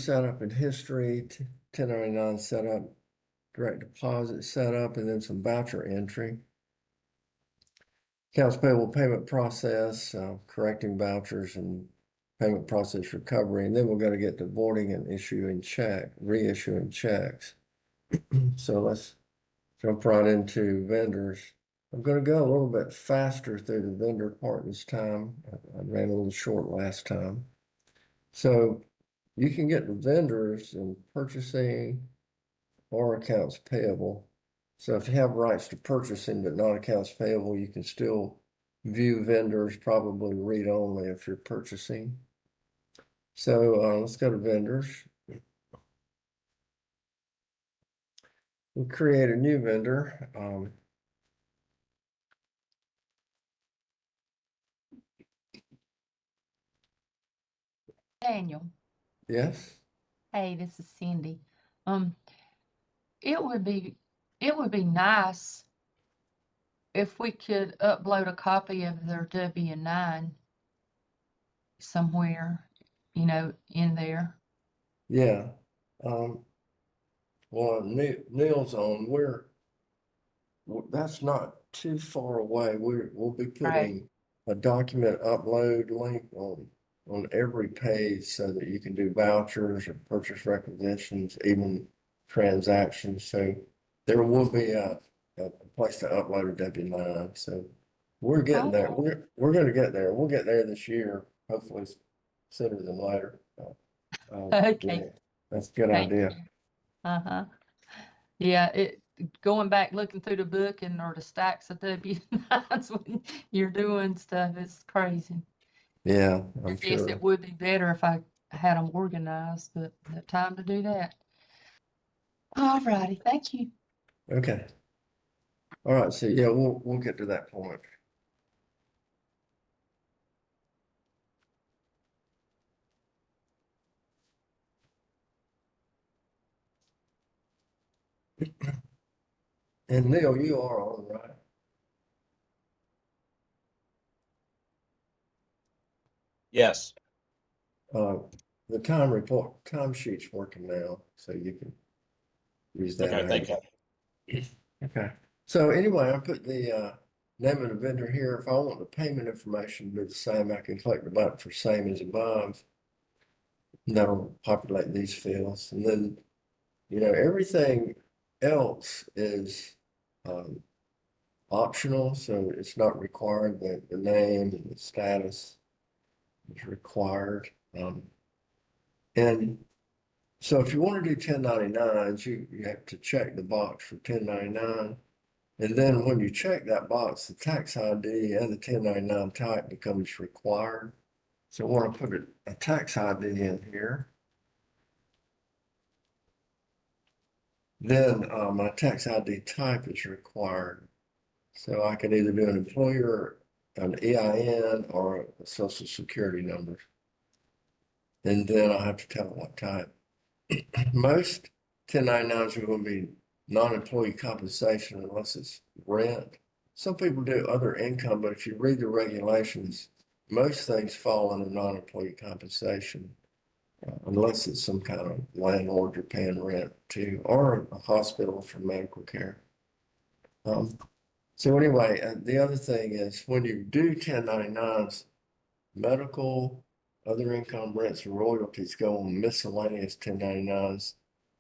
setup and history, 1099 setup, direct deposit setup, and then some voucher entry. Accounts payable payment process, correcting vouchers and payment process recovery. And then we're going to get to voiding and reissuing checks. So let's jump right into vendors. I'm going to go a little bit faster through the vendor part this time. I ran a little short last time. So you can get the vendors in purchasing or accounts payable. So if you have rights to purchasing but not accounts payable, you can still view vendors, probably read only if you're purchasing. So let's go to vendors. We'll create a new vendor. Daniel, Yes. hey, this is Cindy. Um, it would be nice if we could upload a copy of their W-9 somewhere, in there. Yeah. Um, well, Neil's on. That's not too far away. We'll be Right. putting a document upload link on every page so that you can do vouchers or purchase requisitions, even transactions. So there will be a place to upload a W-9. So we're getting there. Okay. We're going to get there. We'll get there this year, hopefully sooner than later. Yeah, Okay. that's a good Thank idea. you. Uh-huh. Yeah, going back looking through the book and or the stacks of W-9s when you're doing stuff, it's crazy. Yeah, I I'm guess sure. it would be better if I had them organized, but no time to do that. All righty, thank you. Okay. All right. So yeah, we'll get to that point. And Neil, you are on, right? Yes. Uh, the time sheet's working now, so you can use that Okay, thank app. you. Okay. So anyway, I put the name of the vendor here. If I want the payment information to be the same, I can click the button for same as above. And that'll populate these fields. And then, everything else is um, optional, so it's not required. The name and the status is required. And so if you want to do 1099s, you have to check the box for 1099. And then when you check that box, the tax ID and the 1099 type becomes required. So I want to put a tax ID in here. Then my tax ID type is required. So I can either do an employer, an EIN, or a social security number. And then I have to tell it what type. Most 1099s are going to be non-employee compensation unless it's rent. Some people do other income, but if you read the regulations, most things fall under non-employee compensation, unless it's some kind of landlord you're paying rent to, or a hospital for medical care. Um, so anyway, the other thing is when you do 1099s, medical, other income, rents, and royalties go on miscellaneous 1099s.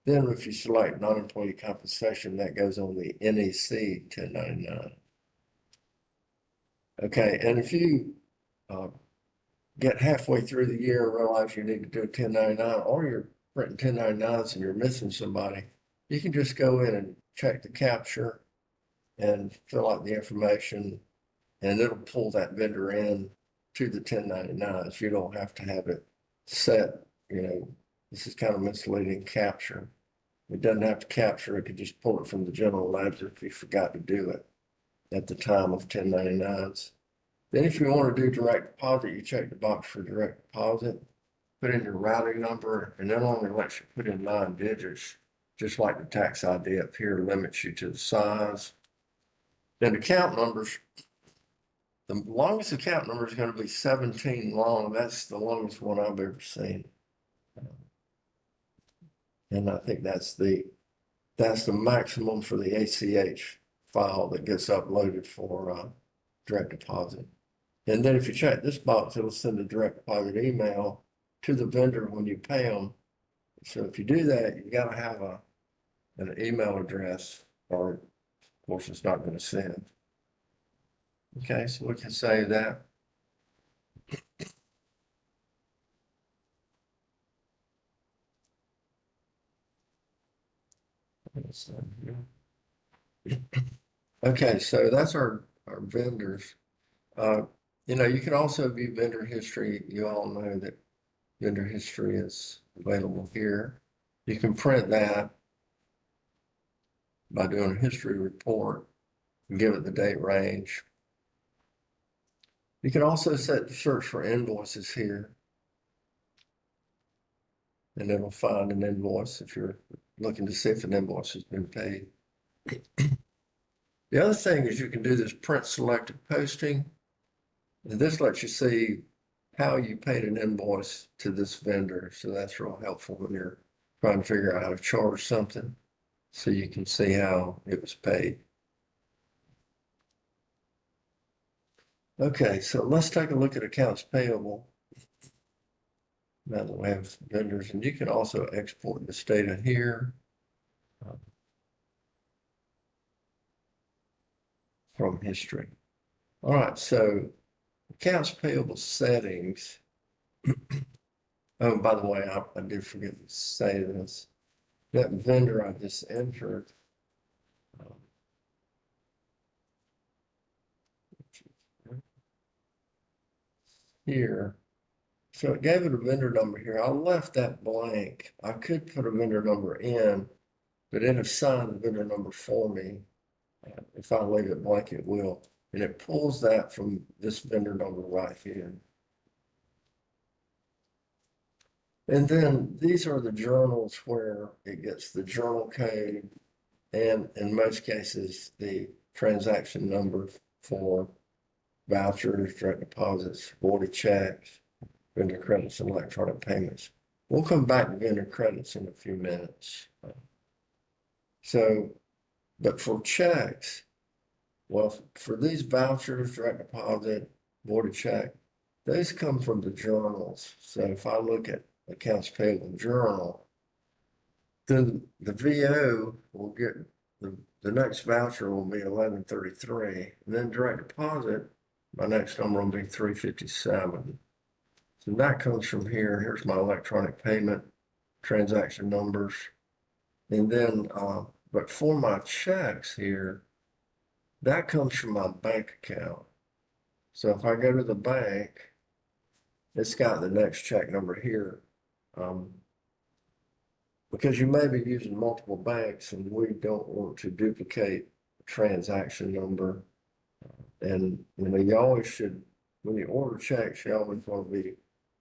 Then if you select non-employee compensation, that goes on the NEC 1099. Okay, and if you uh, get halfway through the year and realize you need to do a 1099, or you're printing 1099s and you're missing somebody, you can just go in and check the capture and fill out the information, and it'll pull that vendor in to the 1099s. You don't have to have it set, this is kind of misleading capture. It doesn't have to capture, it could just pull it from the general ledger if you forgot to do it at the time of 1099s. Then if you want to do direct deposit, you check the box for direct deposit, put in your routing number, and then only lets you put in 9 digits, just like the tax ID up here limits you to the size. Then account numbers, the longest account number is going to be 17 long. That's the longest one I've ever seen. And I think that's the maximum for the ACH file that gets uploaded for direct deposit. And then if you check this box, it'll send a direct deposit email to the vendor when you pay them. So if you do that, you got to have an email address, or of course it's not going to send. Okay, so we can save that. Okay, so that's our vendors. You can also view vendor history. You all know that vendor history is available here. You can print that by doing a history report and give it the date range. You can also set the search for invoices here, and it'll find an invoice if you're looking to see if an invoice has been paid. The other thing is you can do this print selected posting, and this lets you see how you paid an invoice to this vendor. So that's real helpful when you're trying to figure out how to charge something, so you can see how it was paid. Okay, so let's take a look at accounts payable. Now that we have vendors, and you can also export this data here from history. All right, so accounts payable settings. Oh, by the way, I did forget to say this. That vendor I just entered, here. So it gave it a vendor number here. I left that blank. I could put a vendor number in, but it assigned the vendor number for me. If I leave it blank, it will. And it pulls that from this vendor number right here. And then these are the journals where it gets the journal code and in most cases, the transaction number for vouchers, direct deposits, voided checks, vendor credits, and electronic payments. We'll come back to vendor credits in a few minutes. But for checks, well, for these vouchers, direct deposit, voided check, those come from the journals. So if I look at accounts payable journal, then the VO will get the next voucher will be 1133, and then direct deposit, my next number will be 357. So that comes from here. Here's my electronic payment transaction numbers. And then, but for my checks here, that comes from my bank account. So if I go to the bank, it's got the next check number here. Because you may be using multiple banks and we don't want to duplicate the transaction number. And you always should, when you order checks, you always want to be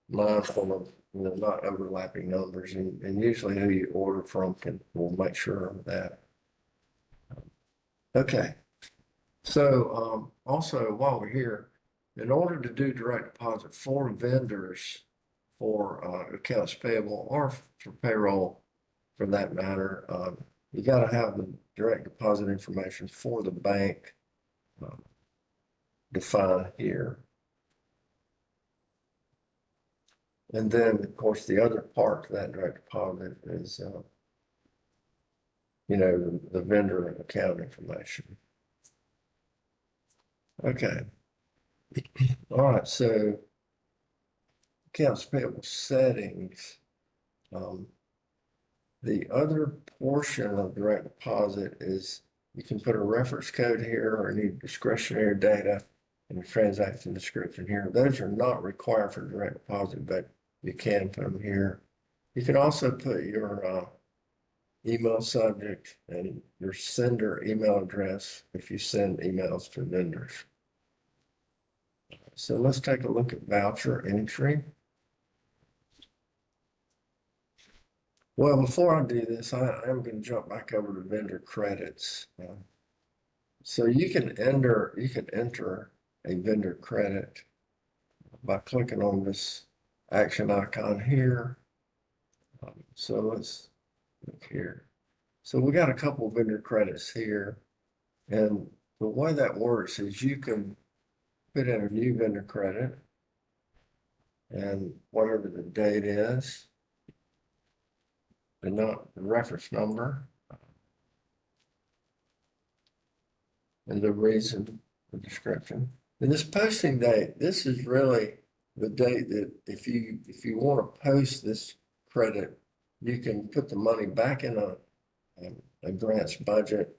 mindful of not overlapping numbers, and usually who you order from will make sure of that. Okay, so also while we're here, in order to do direct deposit for vendors for accounts payable or for payroll for that matter, you got to have the direct deposit information for the bank defined here. And then, of course, the other part to that direct deposit is, the vendor account information. Okay. All right. So accounts payable settings. The other portion of direct deposit is you can put a reference code here or any discretionary data in the transaction description here. Those are not required for direct deposit, but you can put them here. You can also put your email subject and your sender email address if you send emails to vendors. So let's take a look at voucher entry. Well, before I do this, I am going to jump back over to vendor credits. So you can enter a vendor credit by clicking on this action icon here. So let's here. So we got a couple vendor credits here. And the way that works is you can put in a new vendor credit and whatever the date is, and not the reference number, and the reason, the description. And this posting date, this is really the date that if you want to post this credit, you can put the money back in a grants budget.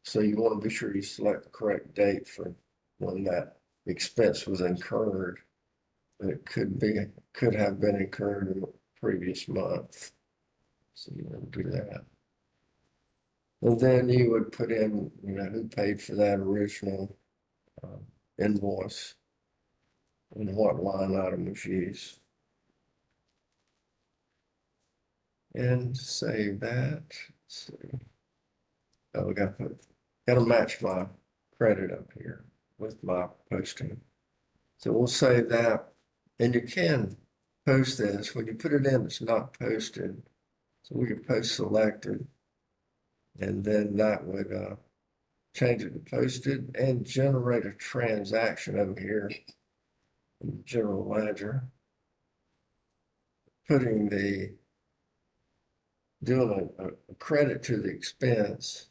So you want to be sure you select the correct date for when that expense was incurred. It could have been incurred in the previous month. So you want to do that. And then you would put in, who paid for that original invoice and what line item was used. And save that. Let's see. Oh, we gotta match my credit up here with my posting. So we'll save that. And you can post this. When you put it in, it's not posted. So we can post selected. And then that would change it to posted and generate a transaction over here in the general ledger. Doing a credit to the expense.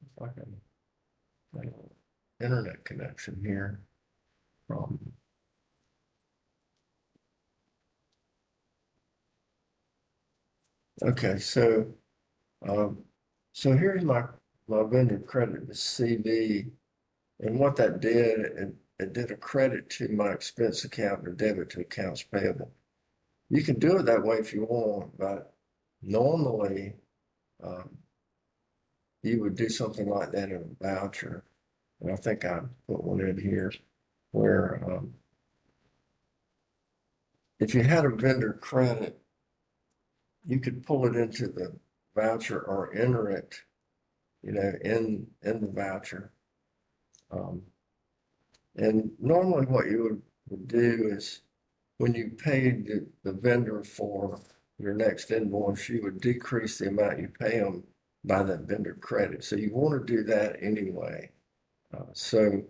If I can find an internet connection here from. Okay, so here's my vendor credit to CV, and what that did, it did a credit to my expense account or debit to accounts payable. You can do it that way if you want, but normally you would do something like that in a voucher. And I think I put one in here where if you had a vendor credit, you could pull it into the voucher or enter it, in the voucher. And normally what you would do is when you paid the vendor for your next invoice, you would decrease the amount you pay them by that vendor credit. So you want to do that anyway. So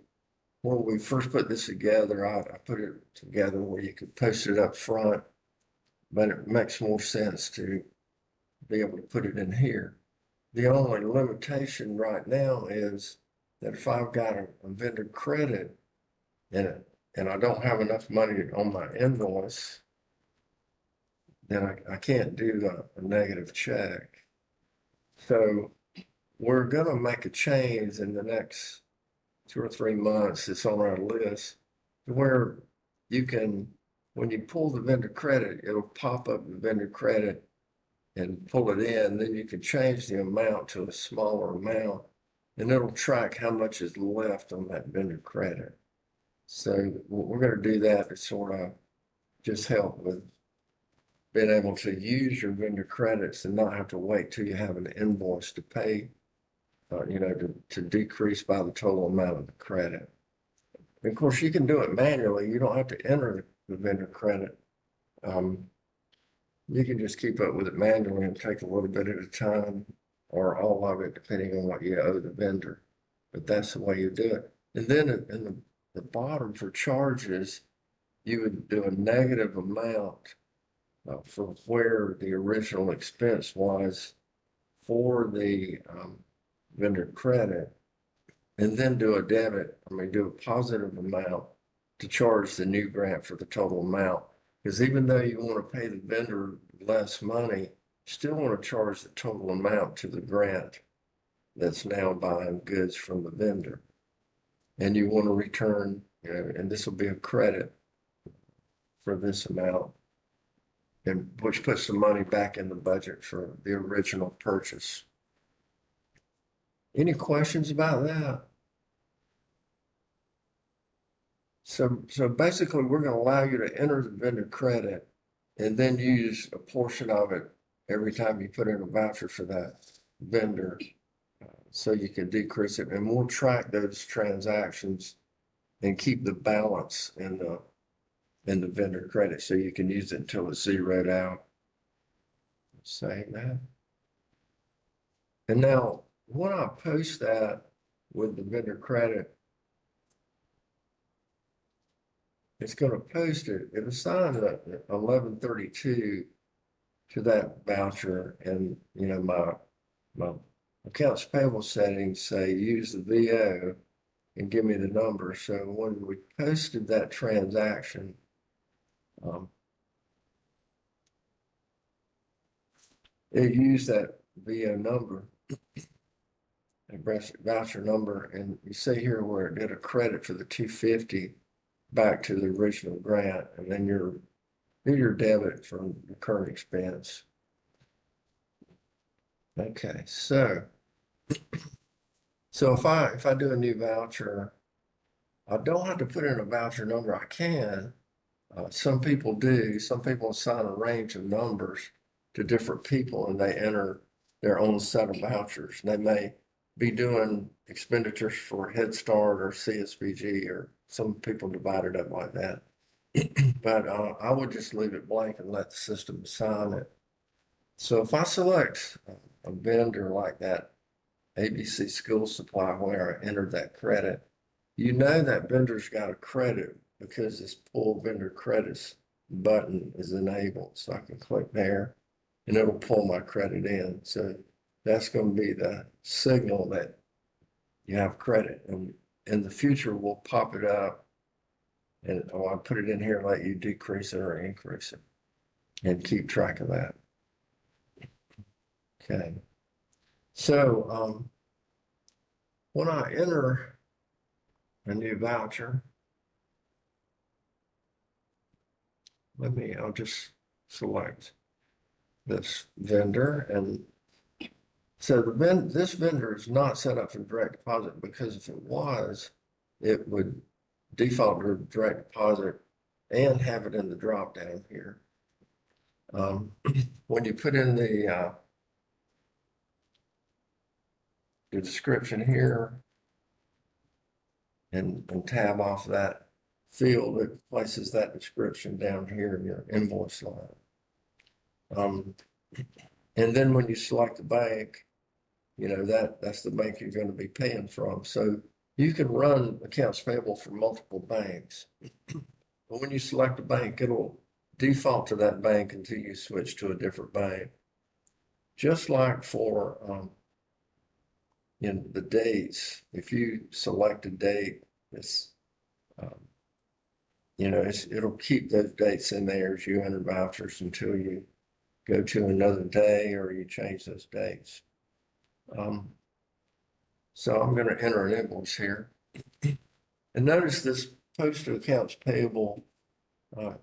when we first put this together, I put it together where you could post it up front, but it makes more sense to be able to put it in here. The only limitation right now is that if I've got a vendor credit in it and I don't have enough money on my invoice, then I can't do a negative check. So we're going to make a change in the next 2 or 3 months. It's on our list to where you can, when you pull the vendor credit, it'll pop up the vendor credit and pull it in. Then you can change the amount to a smaller amount and it'll track how much is left on that vendor credit. So we're going to do that to sort of just help with being able to use your vendor credits and not have to wait till you have an invoice to pay, to decrease by the total amount of the credit. And of course, you can do it manually. You don't have to enter the vendor credit. You can just keep up with it manually and take a little bit at a time or all of it, depending on what you owe the vendor. But that's the way you do it. And then in the bottom for charges, you would do a negative amount for where the original expense was for the vendor credit, and then do a positive amount to charge the new grant for the total amount. Because even though you want to pay the vendor less money, you still want to charge the total amount to the grant that's now buying goods from the vendor. And you want to return, and this will be a credit for this amount, and which puts the money back in the budget for the original purchase. Any questions about that? So basically, we're going to allow you to enter the vendor credit and then use a portion of it every time you put in a voucher for that vendor, so you can decrease it. And we'll track those transactions and keep the balance in the vendor credit so you can use it until it's zeroed out. save that. And now when I post that with the vendor credit, it's going to post it. It assigned the 1132 to that voucher, and my accounts payable settings say use the VO and give me the number. So when we posted that transaction, it used that VO number, a voucher number, and you see here where it did a credit for the 250 back to the original grant, and then your debit from the current expense. Okay, so if I do a new voucher, I don't have to put in a voucher number. I can. Some people do. Some people assign a range of numbers to different people, and they enter their own set of vouchers. They may be doing expenditures for Head Start or CSBG, or some people divide it up like that. But I would just leave it blank and let the system assign it. So if I select a vendor like that ABC School Supply where I entered that credit, you know that vendor's got a credit because this pull vendor credits button is enabled. So I can click there and it'll pull my credit in. So that's going to be the signal that you have credit. And in the future, we'll pop it up and I'll put it in here, let you decrease it or increase it and keep track of that. Okay. So when I enter a new voucher, I'll just select this vendor. And so this vendor is not set up for direct deposit, because if it was, it would default to direct deposit and have it in the drop down here. When you put in the description here and tab off that field, it places that description down here in your invoice line. And then when you select the bank, that's the bank you're going to be paying from. So you can run accounts payable for multiple banks. But when you select a bank, it'll default to that bank until you switch to a different bank. Just like for the dates, if you select a date, it'll keep those dates in there as you enter vouchers until you go to another day or you change those dates. So I'm going to enter an invoice here. And notice this post to accounts payable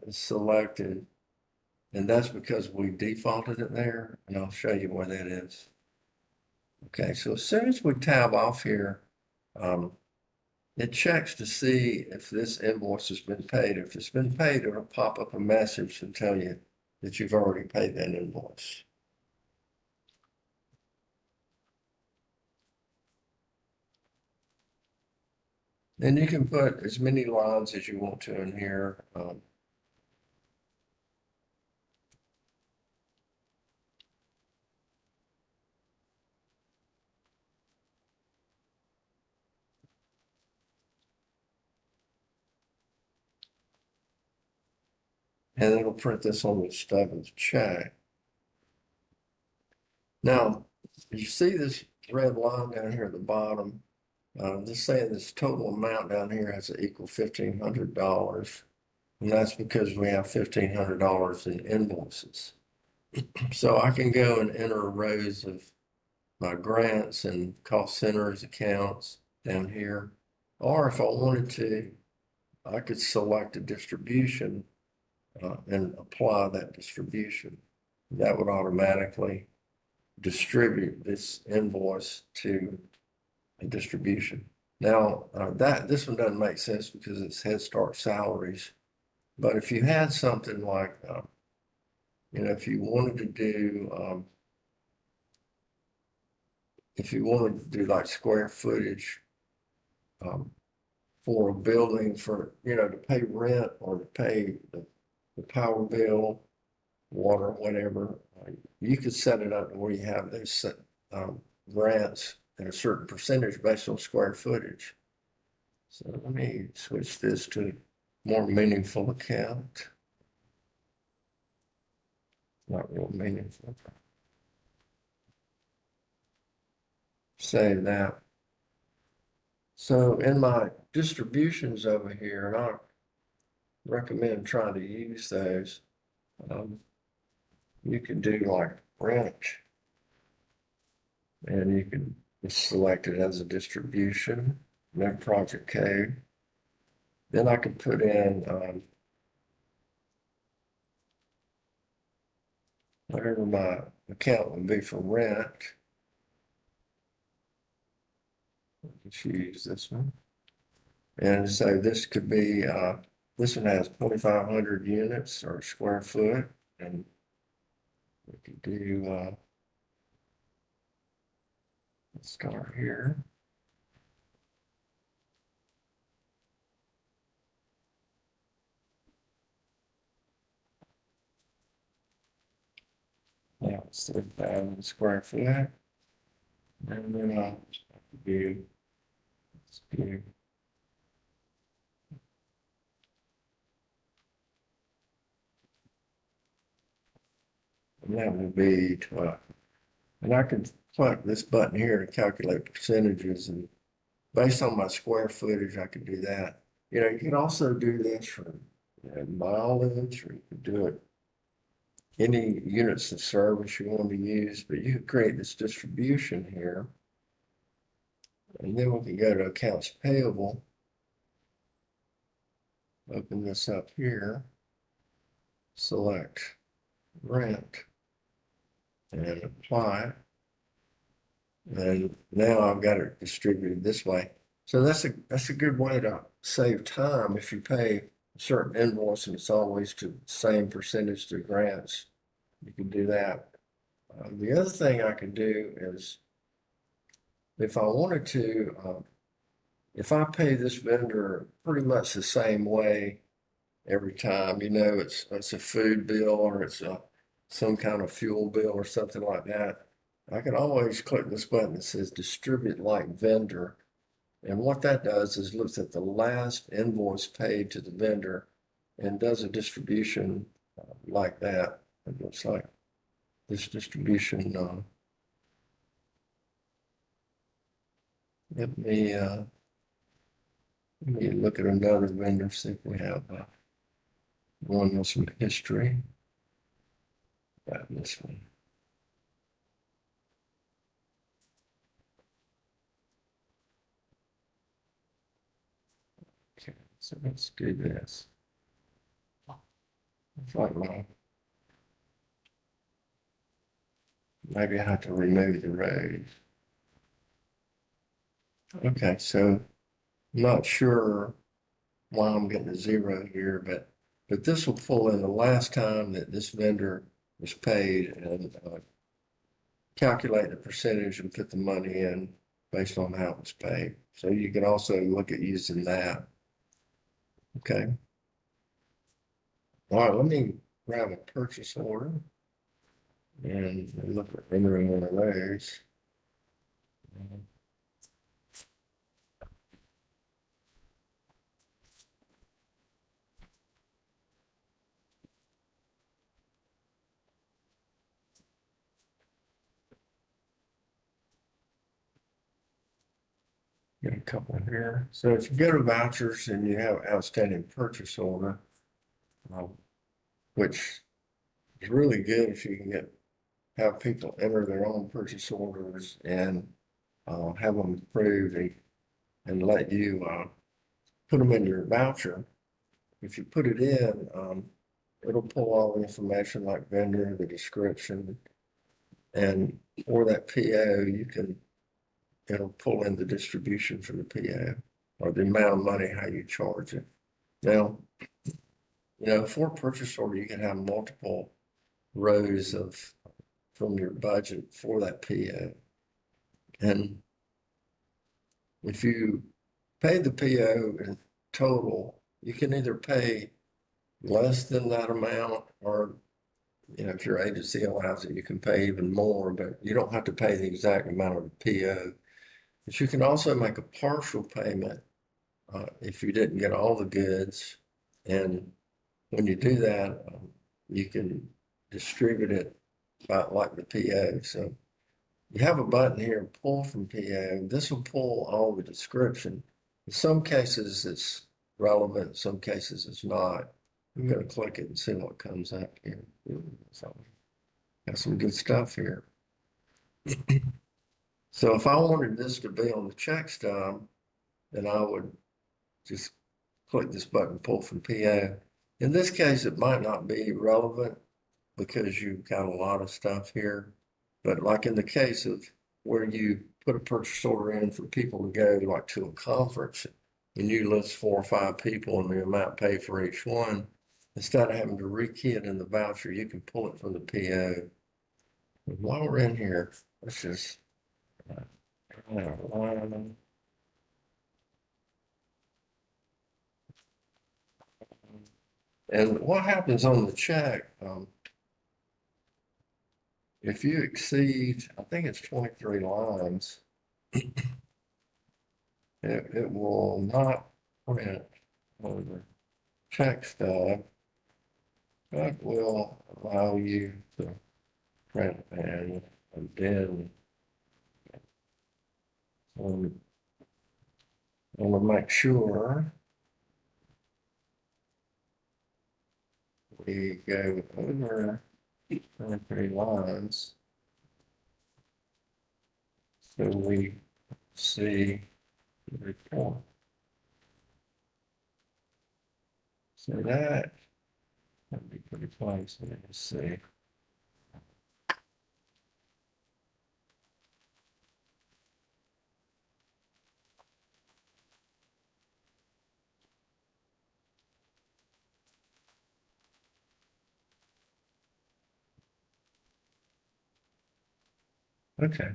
is selected, and that's because we defaulted it there, and I'll show you where that is. Okay, so as soon as we tab off here, it checks to see if this invoice has been paid. If it's been paid, it'll pop up a message and tell you that you've already paid that invoice. And you can put as many lines as you want to in here. And it'll print this on the stub of the check. Now, you see this red line down here at the bottom? Just saying this total amount down here has to equal $1,500. And that's because we have $1,500 in invoices. So I can go and enter rows of my grants and cost centers accounts down here. Or if I wanted to, I could select a distribution and apply that distribution. That would automatically distribute this invoice to a distribution. Now, this one doesn't make sense because it's Head Start salaries. But if you had something like, if you wanted to do, like square footage for a building to pay rent or to pay the power bill water, whatever. You could set it up where you have those grants at a certain percentage based on square footage. So let me switch this to more meaningful account. Not real meaningful. Save that. So in my distributions over here, and I recommend trying to use those. You can do like rent, and you can select it as a distribution, then project code. Then I can put in whatever my account would be for rent. Let's use this one. And so this could be, this one has 2,500 units or square foot. And we could do, let's start here. Now it's 3,000 square foot. And then I'll do, let's do and that will be 12. And I can click this button here to calculate percentages, and based on my square footage, I can do that. You know, you can also do this for mileage, or you can do it any units of service you want to use, but you can create this distribution here. And then we can go to accounts payable. Open this up here. Select rent and apply. And now I've got it distributed this way. So that's a good way to save time if you pay a certain invoice and it's always to the same percentage to grants. You can do that. The other thing I can do is if I wanted to, if I pay this vendor pretty much the same way every time, you know, it's a food bill or it's some kind of fuel bill or something like that, I can always click this button that says distribute like vendor. And what that does is looks at the last invoice paid to the vendor and does a distribution like that. It looks like this distribution. Let me look at another vendor, see if we have one with some history. Got this one. Okay, so let's do this. It's like maybe I have to remove the rows. Okay, so I'm not sure why I'm getting a zero here, but this will pull in the last time that this vendor was paid and calculate the percentage and put the money in based on how it was paid. So you can also look at using that. Okay. All right, let me grab a purchase order and look at entering one of those. Get a couple here. So if you go to vouchers and you have outstanding purchase order, which is really good if you can have people enter their own purchase orders and have them approved and let you put them in your voucher. If you put it in, it'll pull all the information like vendor, the description, and for that PO, it'll pull in the distribution for the PO or the amount of money, how you charge it. Now, you know, for a purchase order, you can have multiple rows from your budget for that PO. And if you pay the PO in total, you can either pay less than that amount or if your agency allows it, you can pay even more, but you don't have to pay the exact amount of the PO. But you can also make a partial payment if you didn't get all the goods. And when you do that, you can distribute it by like the PO. So you have a button here, pull from PO. This will pull all the description. In some cases, it's relevant. In some cases, it's not. I'm going to click it and see what comes up here. So, got some good stuff here. So if I wanted this to be on the check stub, then I would just click this button, pull from PO. In this case, it might not be relevant because you've got a lot of stuff here. But like in the case of where you put a purchase order in for people to go like to a conference and you list 4 or 5 people and the amount paid for each one, instead of having to rekey it in the voucher, you can pull it from the PO. And while we're in here, let's just and what happens on the check, if you exceed, I think it's 23 lines, it will not print on the check stub, but will allow you to print and then I want to make sure we go over 23 lines so we see the report. So that would be pretty close. Let's see. Okay.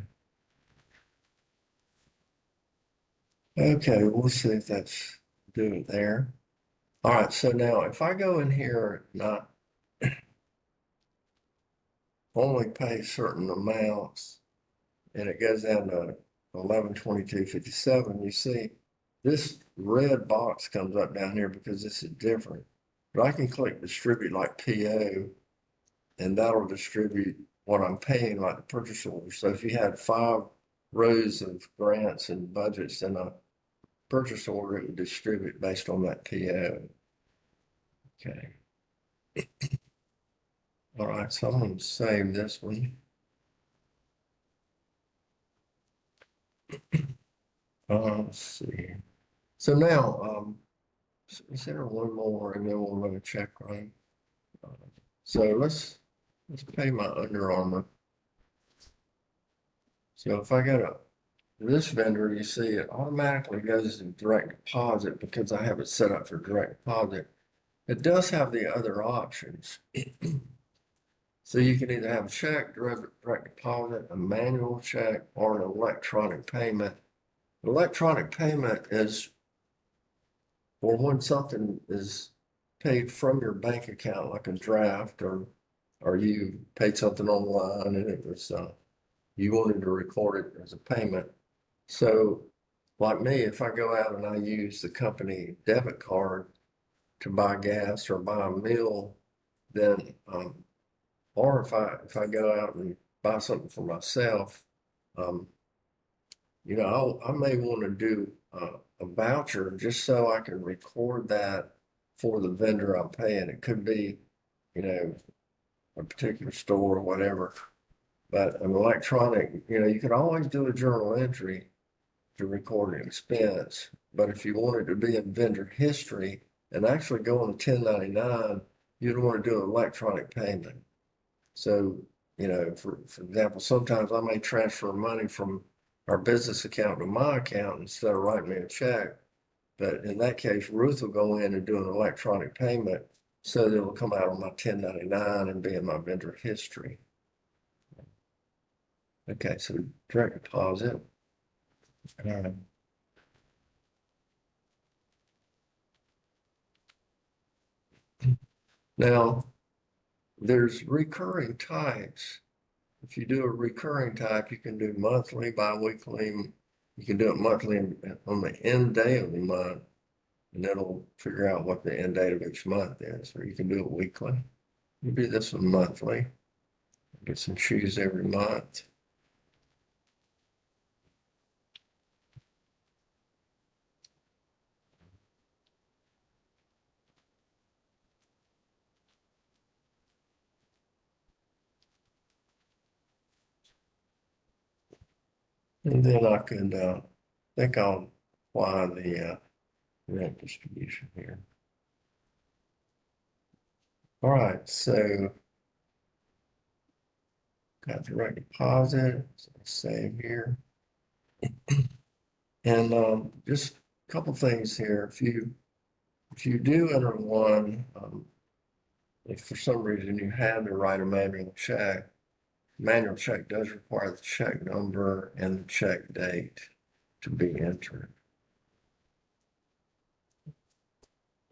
Okay, we'll see if that's do it there. All right, so now if I go in here, not only pay certain amounts, and it goes down to 1122.57, you see this red box comes up down here because this is different. But I can click distribute like PO, and that'll distribute what I'm paying like the purchase order. So if you had 5 rows of grants and budgets in a purchase order, it would distribute based on that PO. Okay. All right, so I'm going to save this one. Let's see. So now, is there one more and then we'll run a check run? So let's pay my Under Armour. So if I go to this vendor, you see it automatically goes to direct deposit because I have it set up for direct deposit. It does have the other options. So you can either have a check, direct deposit, a manual check, or an electronic payment. Electronic payment is for when something is paid from your bank account, like a draft, or you paid something online and it was you wanted to record it as a payment. So, like me, if I go out and I use the company debit card to buy gas or buy a meal, then or if I go out and buy something for myself, um, I may want to do a voucher just so I can record that for the vendor I'm paying. It could be, a particular store or whatever, but an electronic, you could always do a journal entry to record an expense. But if you want it to be in vendor history and actually go on a 1099, you'd want to do an electronic payment. So, for example, sometimes I may transfer money from our business account to my account instead of writing me a check. But in that case, Ruth will go in and do an electronic payment so that it'll come out on my 1099 and be in my vendor history. Okay, so direct deposit. Now, there's recurring types. If you do a recurring type, you can do monthly, bi-weekly. You can do it monthly on the end day of the month, and it'll figure out what the end date of each month is. Or you can do it weekly. You do this one monthly. Get some choose every month. And then I could think I'll apply the rent distribution here. All right, so got direct deposit, so save here. And just a couple things here. If you do enter one, if for some reason you had to write a manual check does require the check number and the check date to be entered.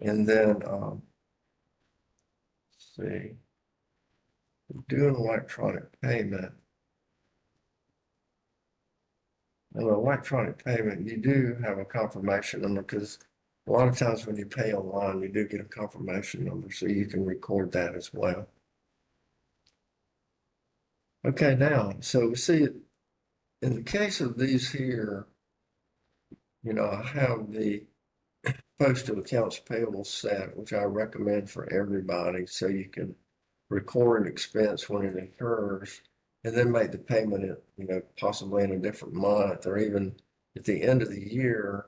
And then let's see, do an electronic payment. And an electronic payment, you do have a confirmation number because a lot of times when you pay online, you do get a confirmation number, so you can record that as well. Okay, now, so we see in the case of these here, I have the postal accounts payable set, which I recommend for everybody, so you can record an expense when it occurs and then make the payment, possibly in a different month or even at the end of the year,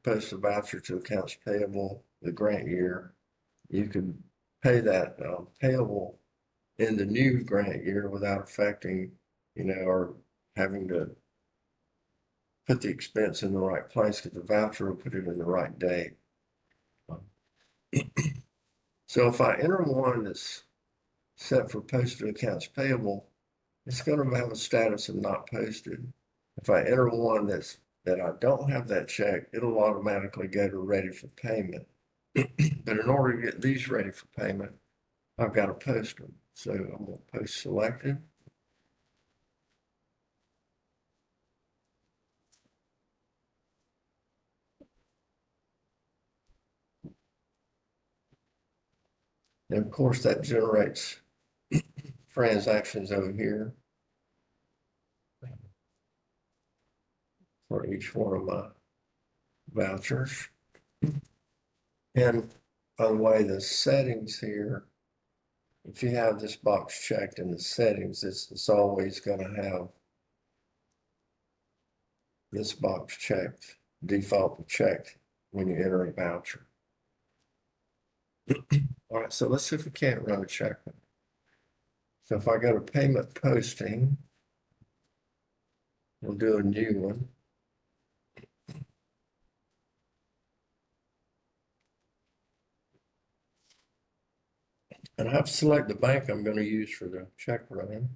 post a voucher to accounts payable the grant year. You can pay that payable in the new grant year without affecting, or having to put the expense in the right place because the voucher will put it in the right date. So if I enter one that's set for posted accounts payable, it's going to have a status of not posted. If I enter one that I don't have that check, it'll automatically go to ready for payment. But in order to get these ready for payment, I've got to post them. So I'm going to post selected. And of course that generates transactions over here for each one of my vouchers. And by the way, the settings here, if you have this box checked in the settings, it's always going to have this box checked, default checked when you enter a voucher. All right, so let's see if we can't run a check. So if I go to payment posting, we'll do a new one. And I have to select the bank I'm going to use for the check run.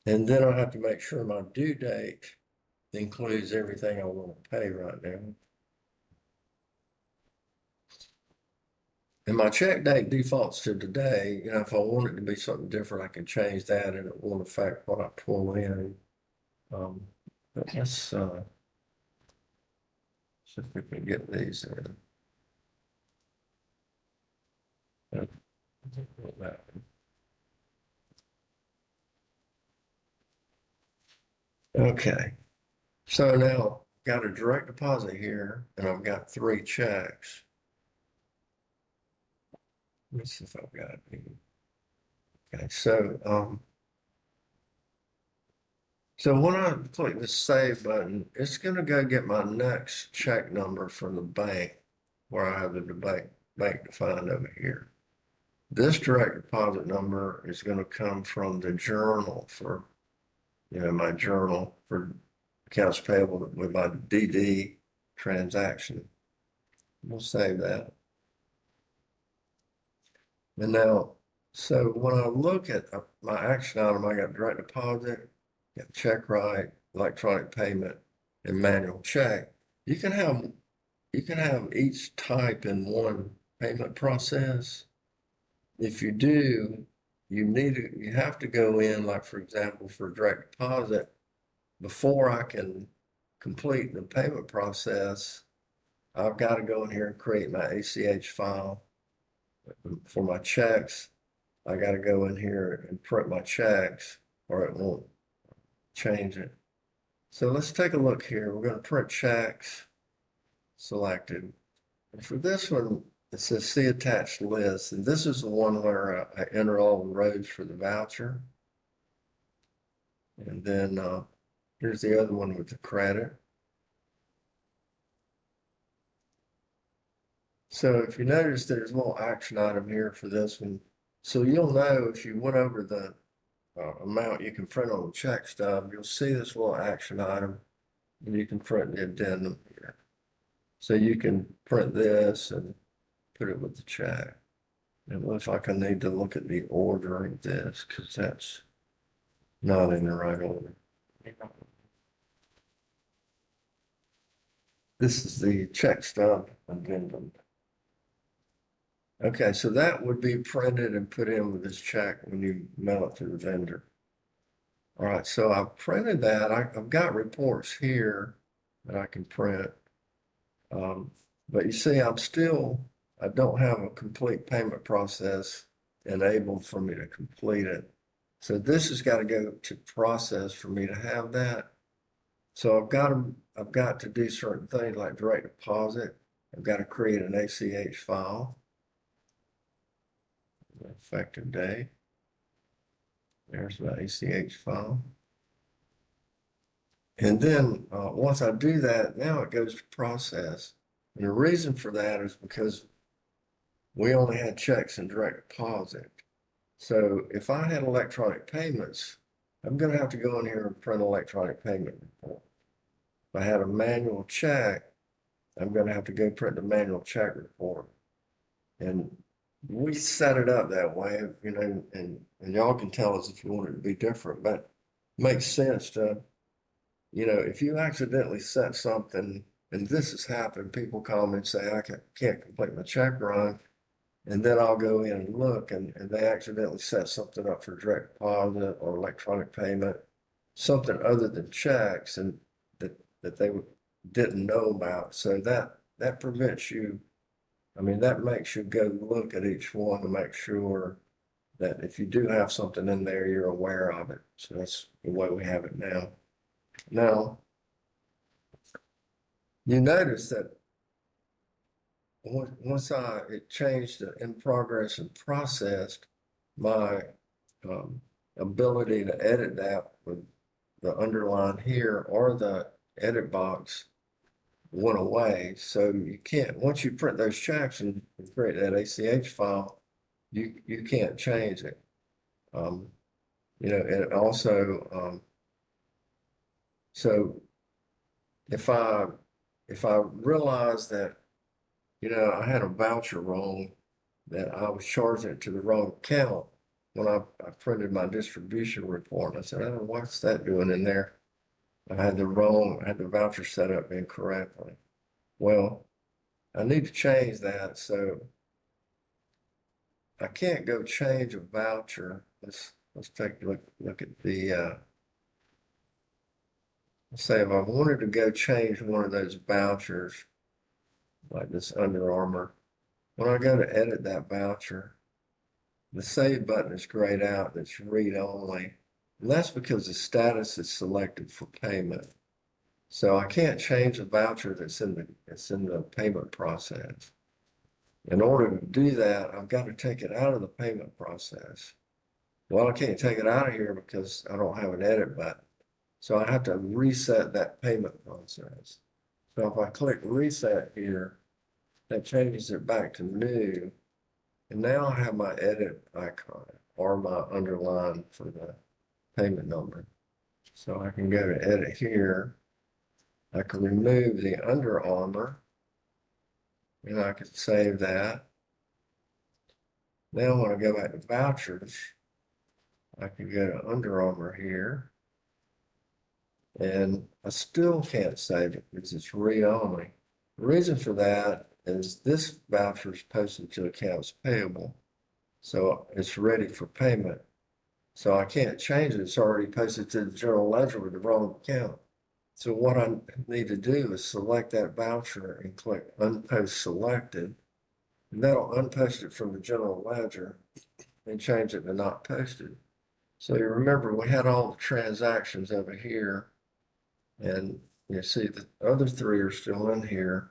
And then I have to make sure my due date includes everything I want to pay right now. And my check date defaults to today. If I want it to be something different, I can change that and it won't affect what I pull in. But let's see if we can get these in. Okay, so now got a direct deposit here and I've got 3 checks. Let me see if I've got any. Okay, so when I click the save button, it's going to go get my next check number from the bank where I have the bank defined over here. This direct deposit number is going to come from the journal for, my journal for accounts payable with my DD transaction. We'll save that. And now, so when I look at my action item, I got direct deposit, got check write, electronic payment, and manual check. You can have you can have each type in one payment process. If you do, you have to go in, like for example, for direct deposit, before I can complete the payment process, I've got to go in here and create my ACH file. For my checks, I got to go in here and print my checks or it won't change it. So let's take a look here. We're going to print checks selected. And for this one, it says see attached list. And this is the one where I enter all the rows for the voucher. And then here's the other one with the credit. So if you notice, there's a little action item here for this one. So you'll know if you went over the amount you can print on the check stub, you'll see this little action item and you can print the addendum here. So you can print this and put it with the check. It looks like I need to look at the order of this because that's not in the right order. This is the check stub addendum. Okay, so that would be printed and put in with this check when you mail it to the vendor. All right, so I've printed that. I've got reports here that I can print. But you see, I don't have a complete payment process enabled for me to complete it. So this has got to go to process for me to have that. So I've got to do certain things like direct deposit. I've got to create an ACH file. Effective day. There's my ACH file. And then once I do that, now it goes to process. And the reason for that is because we only had checks and direct deposit. So if I had electronic payments, I'm going to have to go in here and print electronic payment report. If I had a manual check, I'm going to have to go print the manual check report. And we set it up that way, you know, and y'all can tell us if you want it to be different, but it makes sense to, you know, if you accidentally set something, and this has happened, people call me and say, I can't complete my check run. And then I'll go in and look and they accidentally set something up for direct deposit or electronic payment, something other than checks and that they didn't know about. So that prevents you. I mean, that makes you go look at each one to make sure that if you do have something in there, you're aware of it. So that's the way we have it now. Now, you notice that once it changed to in progress and processed, my ability to edit that with the underline here or the edit box went away. So you can't, once you print those checks and create that ACH file, you can't change it. You know, and also, so if I realize that, you know, I had a voucher wrong, that I was charging it to the wrong account when I printed my distribution report. I said, oh, what's that doing in there? I had the voucher set up incorrectly. Well, I need to change that. So I can't go change a voucher. Let's take a look at the let's say if I wanted to go change one of those vouchers, like this Under Armour, when I go to edit that voucher, the save button is grayed out, that's read only. And that's because the status is selected for payment. So I can't change the voucher that's in the payment process. In order to do that, I've got to take it out of the payment process. Well, I can't take it out of here because I don't have an edit button. So I have to reset that payment process. So if I click reset here, that changes it back to new. And now I have my edit icon or my underline for the payment number. So I can go to edit here. I can remove the Under Armour and I can save that. Now when I go back to vouchers, I can go to Under Armour here and I still can't save it because it's read only. The reason for that is this voucher is posted to accounts payable, so it's ready for payment. So I can't change it. It's already posted to the general ledger with the wrong account. So what I need to do is select that voucher and click Unpost Selected. And that'll unpost it from the general ledger and change it to not posted. So you remember we had all the transactions over here, and you see the other three are still in here,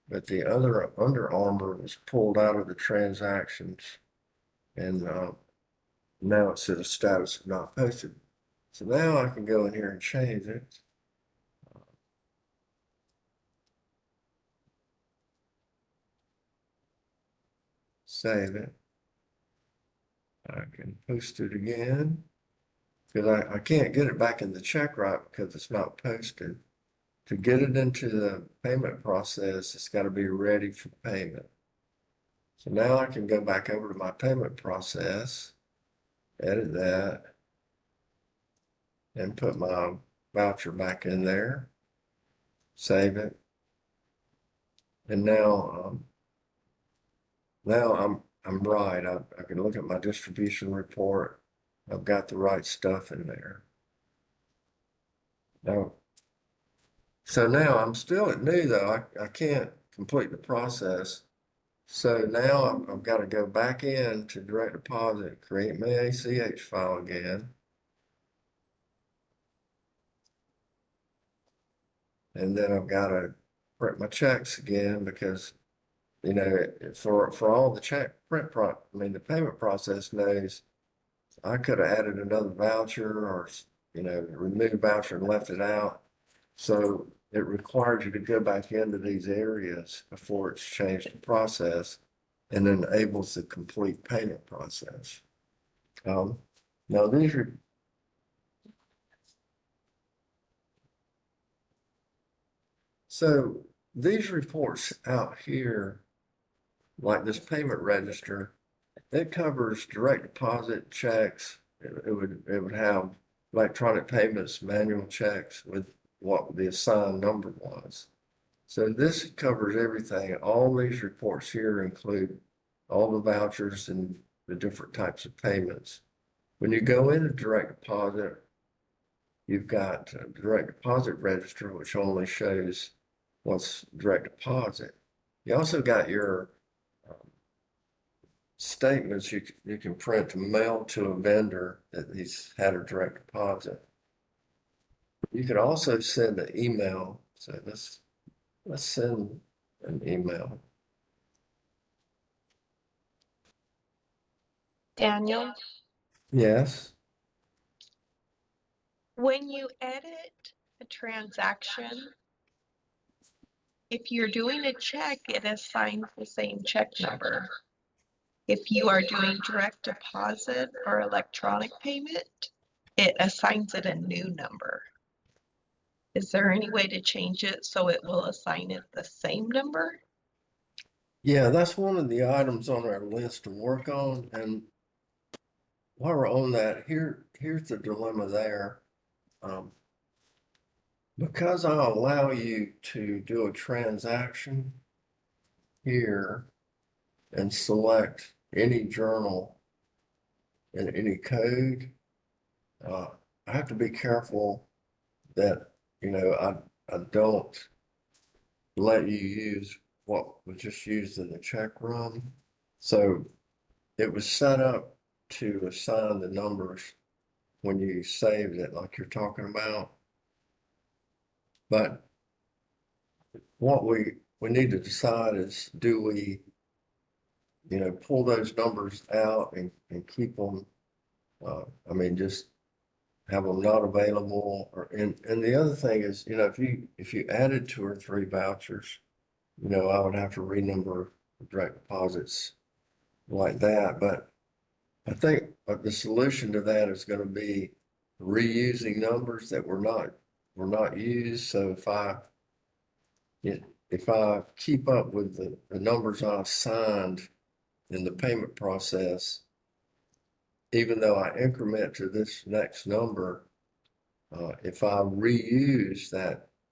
but the other Under Armour was pulled out of the transactions, and now it's at a status of not posted. So now I can go in here and change it. Save it. I can post it again because I can't get it back in the check right because it's not posted. To get it into the payment process, it's got to be ready for payment. So now I can go back over to my payment process, edit that, and put my voucher back in there, save it. And now I'm right. I can look at my distribution report. I've got the right stuff in there. Now, so now I'm still at new though. I can't complete the process. So now I've got to go back in to direct deposit, create my ACH file again. And then I've got to print my checks again because, you know, for all the check print the payment process knows I could have added another voucher or, you know, removed voucher and left it out. So it requires you to go back into these areas before it's changed the process and enables the complete payment process. Now these are so these reports out here, like this payment register, it covers direct deposit checks. It would have electronic payments, manual checks with what the assigned number was. So this covers everything. All these reports here include all the vouchers and the different types of payments. When you go into direct deposit, you've got a direct deposit register, which only shows what's direct deposit. You also got your statements you can print to mail to a vendor that he's had a direct deposit. You could also send an email. So let's send an email. Daniel, Yes. when you edit a transaction, if you're doing a check, it assigns the same check number. If you are doing direct deposit or electronic payment, it assigns it a new number. Is there any way to change it so it will assign it the same number? Yeah, that's one of the items on our list to work on. And while we're on that, here's the dilemma there. Because I'll allow you to do a transaction here and select any journal and any code, I have to be careful that, you know, I don't let you use what was just used in the check run. So it was set up to assign the numbers when you saved it, like you're talking about. But what we need to decide is, do we, you know, pull those numbers out and keep them, just have them not available, or, and the other thing is, you know, if you added 2 or 3 vouchers, you know, I would have to renumber direct deposits like that. But I think the solution to that is going to be reusing numbers that were not used. So if I keep up with the numbers I assigned in the payment process, even though I increment to this next number, if I reuse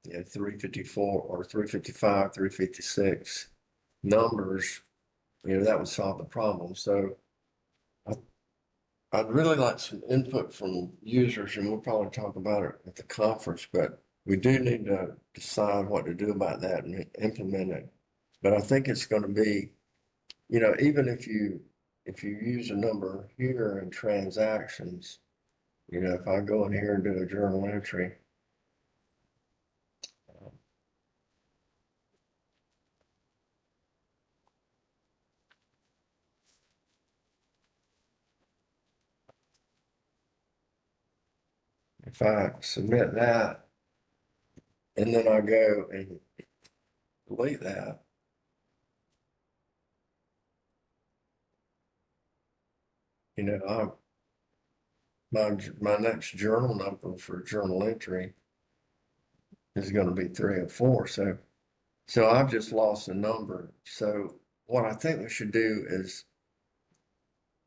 354 or 355, 356 numbers, that would solve the problem. So I'd really like some input from users, and we'll probably talk about it at the conference, but we do need to decide what to do about that and implement it. But I think it's going to be, even if you use a number here in transactions, if I go in here and do a journal entry, if I submit that, and then I go and delete that, I my next journal number for journal entry is going to be 304. So I've just lost a number. So what I think we should do is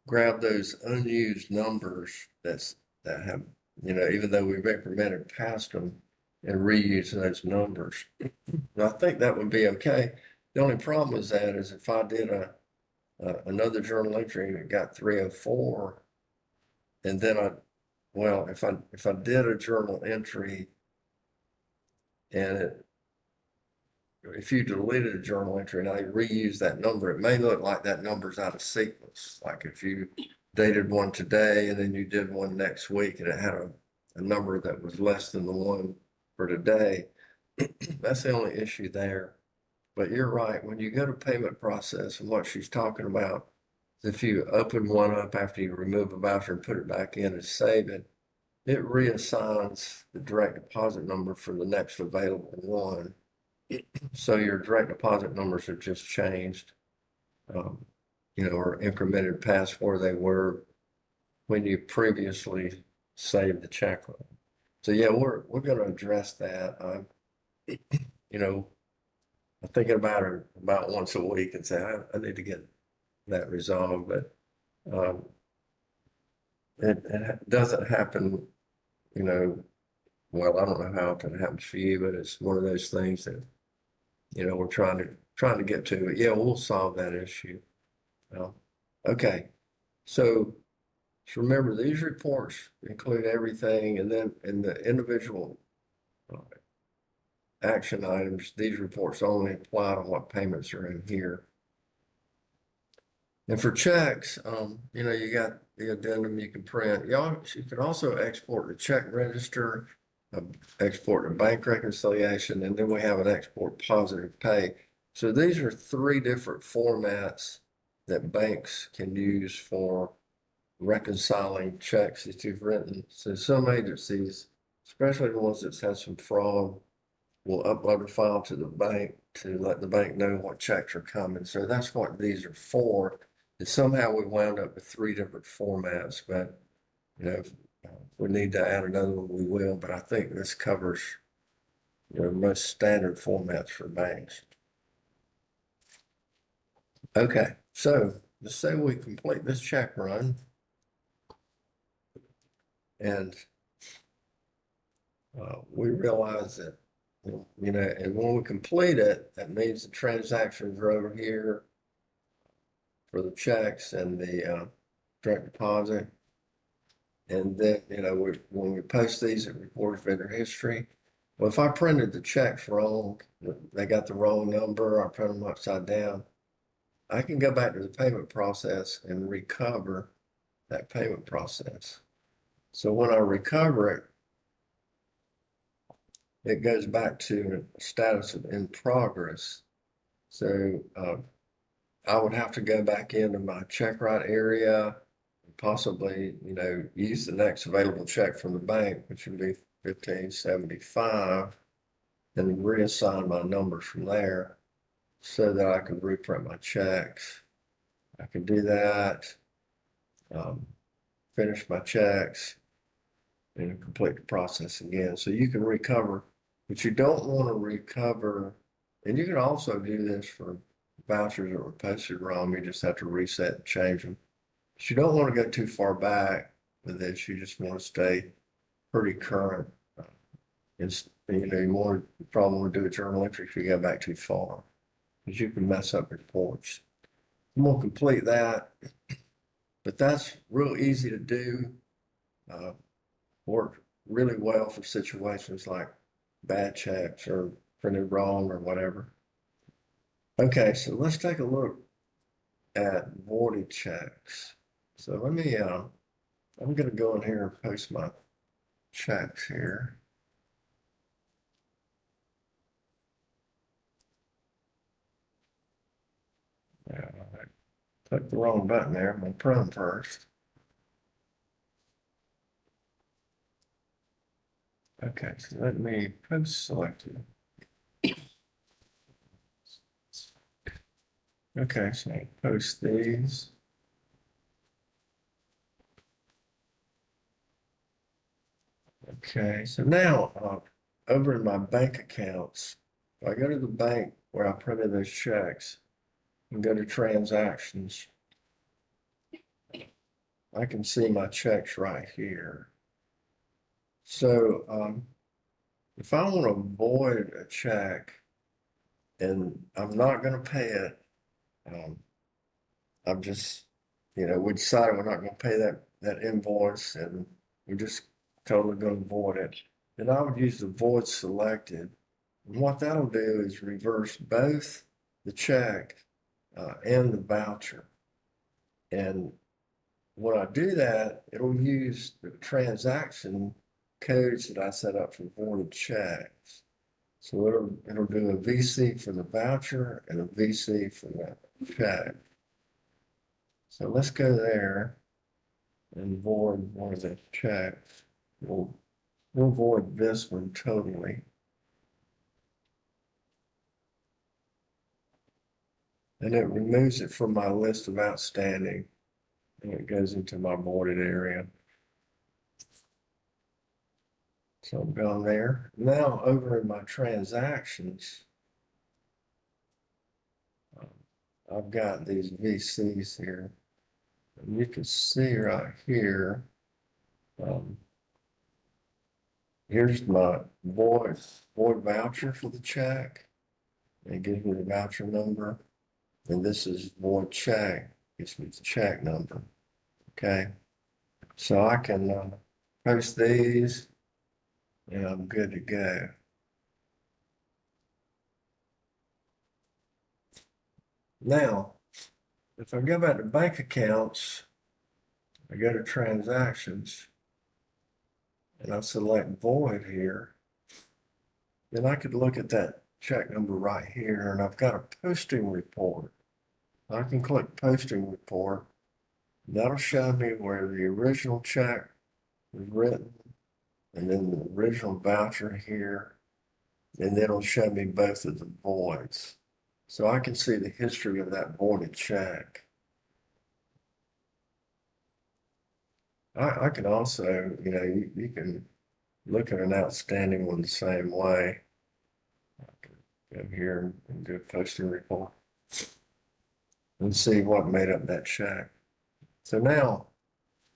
grab those unused numbers that have, even though we've implemented past them, and reuse those numbers. And I think that would be okay. The only problem is if I did another journal entry and it got 304, and then if I did a journal entry and if you deleted a journal entry and I reuse that number, it may look like that number's out of sequence. Like if you dated one today and then you did one next week and it had a number that was less than the one for today, that's the only issue there. But you're right, when you go to payment process, and what she's talking about is if you open one up after you remove a voucher and put it back in and save it, it reassigns the direct deposit number for the next available one. So your direct deposit numbers have just changed, or incremented past where they were when you previously saved the check. So yeah, we're going to address that. I'm thinking about it about once a week and say I need to get that resolved, but it doesn't happen. Well, I don't know how often it happens for you, but it's one of those things that we're trying to get to. But yeah, we'll solve that issue. Okay, so remember these reports include everything, and then in the individual action items, these reports only apply to what payments are in here. And for checks, you got the addendum you can print. You can also export the check register, export a bank reconciliation, and then we have an export positive pay. So these are three different formats that banks can use for reconciling checks that you've written. So some agencies, especially the ones that have some fraud, will upload a file to the bank to let the bank know what checks are coming. So that's what these are for. And somehow we wound up with three different formats, but if we need to add another one, we will. But I think this covers most standard formats for banks. Okay, so let's say we complete this check run, and we realize that and when we complete it, that means the transactions are over here for the checks and the direct deposit. And then, when we post these, it records vendor history. Well, if I printed the checks wrong, they got the wrong number, I print them upside down, I can go back to the payment process and recover that payment process. So when I recover it, it goes back to a status of in progress. So I would have to go back into my check write area, possibly, use the next available check from the bank, which would be 1575, and reassign my numbers from there so that I can reprint my checks. I can do that, finish my checks, and complete the process again. So you can recover, but you don't want to recover, and you can also do this for vouchers that were posted wrong. You just have to reset and change them. But you don't want to go too far back with this. You just want to stay pretty current You probably want to do a journal entry if you go back too far, because you can mess up reports. I'm gonna complete that, but that's real easy to do. Work really well for situations like bad checks or printed wrong or whatever. Okay, so let's take a look at voided checks. So I'm gonna go in here and post my checks here. Yeah, I clicked the wrong button there. I'm gonna print them first. Okay, so let me post selected. Okay, so I post these. Okay, so now over in my bank accounts, if I go to the bank where I printed those checks and go to transactions, I can see my checks right here. So if I want to void a check and I'm not going to pay it, um, I'm just, we decided we're not going to pay that invoice and we're just totally going to void it. Then I would use the void selected. And what that'll do is reverse both the check and the voucher. And when I do that, it'll use the transaction codes that I set up for voided checks. So it'll do a VC for the voucher and a VC for the check. So let's go there and void one of the checks. We'll void this one totally. And it removes it from my list of outstanding. And it goes into my voided area. So I'm going there. Now over in my transactions, I've got these VCs here. And you can see right here, here's my void voucher for the check. It gives me the voucher number. And this is void check, gives me the check number. Okay. So I can post these and I'm good to go. Now, if I go back to bank accounts, I go to transactions and I select void here, then I could look at that check number right here and I've got a posting report. I can click posting report. That'll show me where the original check was written and then the original voucher here. And then it'll show me both of the voids. So I can see the history of that voided check. I can also, you can look at an outstanding one the same way. I can go here and do a posting report and see what made up that check. So now,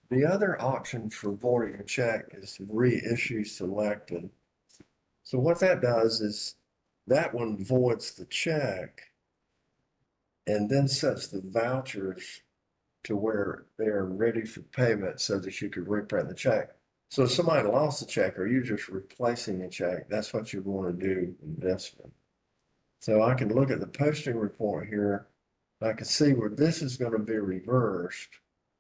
the other option for voiding a check is to reissue selected. So what that does is that one voids the check and then sets the vouchers to where they're ready for payment so that you could reprint the check. So if somebody lost the check or you're just replacing the check, that's what you want to do in this one. So I can look at the posting report here. I can see where this is going to be reversed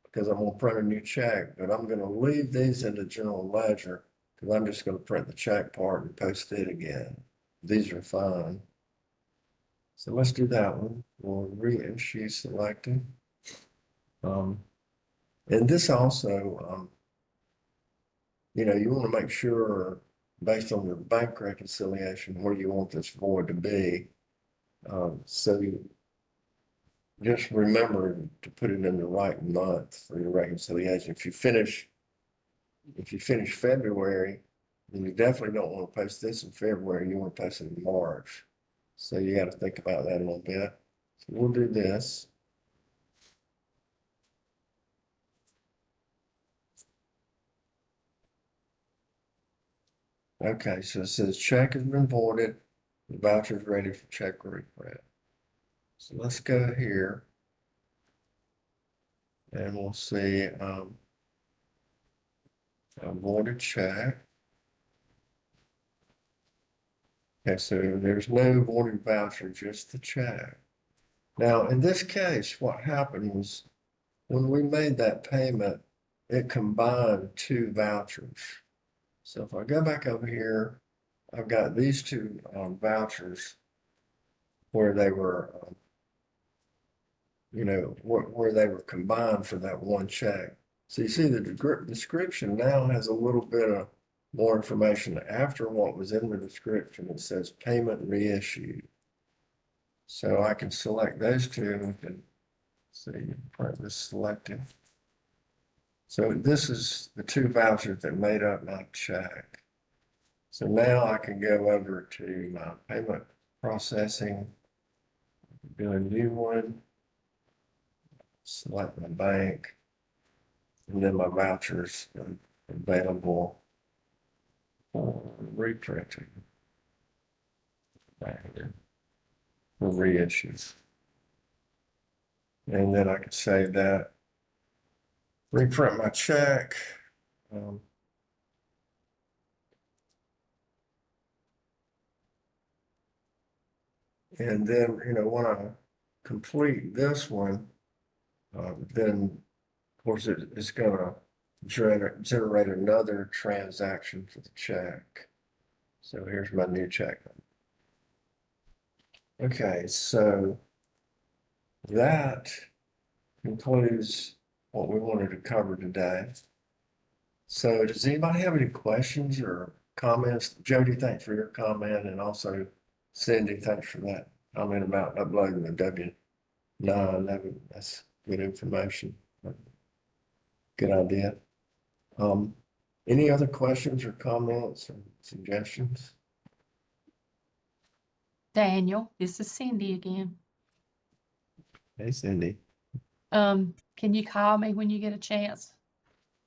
because I'm going to print a new check, but I'm going to leave these in the general ledger because I'm just going to print the check part and post it again. These are fine. So let's do that one. We'll reissue selected. And this also, you want to make sure based on your bank reconciliation where you want this void to be. So you just remember to put it in the right month for your reconciliation. If you finish February, then you definitely don't want to post this in February. You want to post it in March. So you got to think about that a little bit. So we'll do this. Okay, so it says check has been voided, the voucher is ready for check reprint. So let's go here. And we'll see, a voided check. Okay, so there's no voided voucher, just the check. Now, in this case, what happened was when we made that payment, it combined two vouchers. So if I go back over here, I've got these two vouchers where they were, where they were combined for that one check. So you see the description now has a little bit of more information after what was in the description. It says payment reissued. So I can select those two and see, print this selected. So this is the two vouchers that made up my check. So now I can go over to my payment processing, do a new one, select my bank, and then my vouchers are available for reprinting. For reissues. And then I can say that, reprint my check. And then, when I complete this one, then of course it's gonna generate another transaction for the check. So here's my new check. Okay, so that concludes what we wanted to cover today. So does anybody have any questions or comments? Jody, thanks for your comment, and also Cindy, thanks for that comment about uploading the W-9. That's good information. Good idea. Any other questions or comments or suggestions? Daniel, this is Cindy again. Hey, Cindy. Can you call me when you get a chance?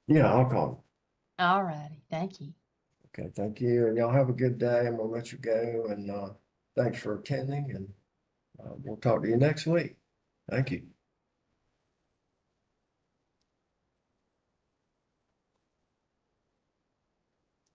Yeah, I'll call. All righty, thank you. Okay, thank you. And y'all have a good day, and we'll let you go. And thanks for attending, and we'll talk to you next week. Thank you.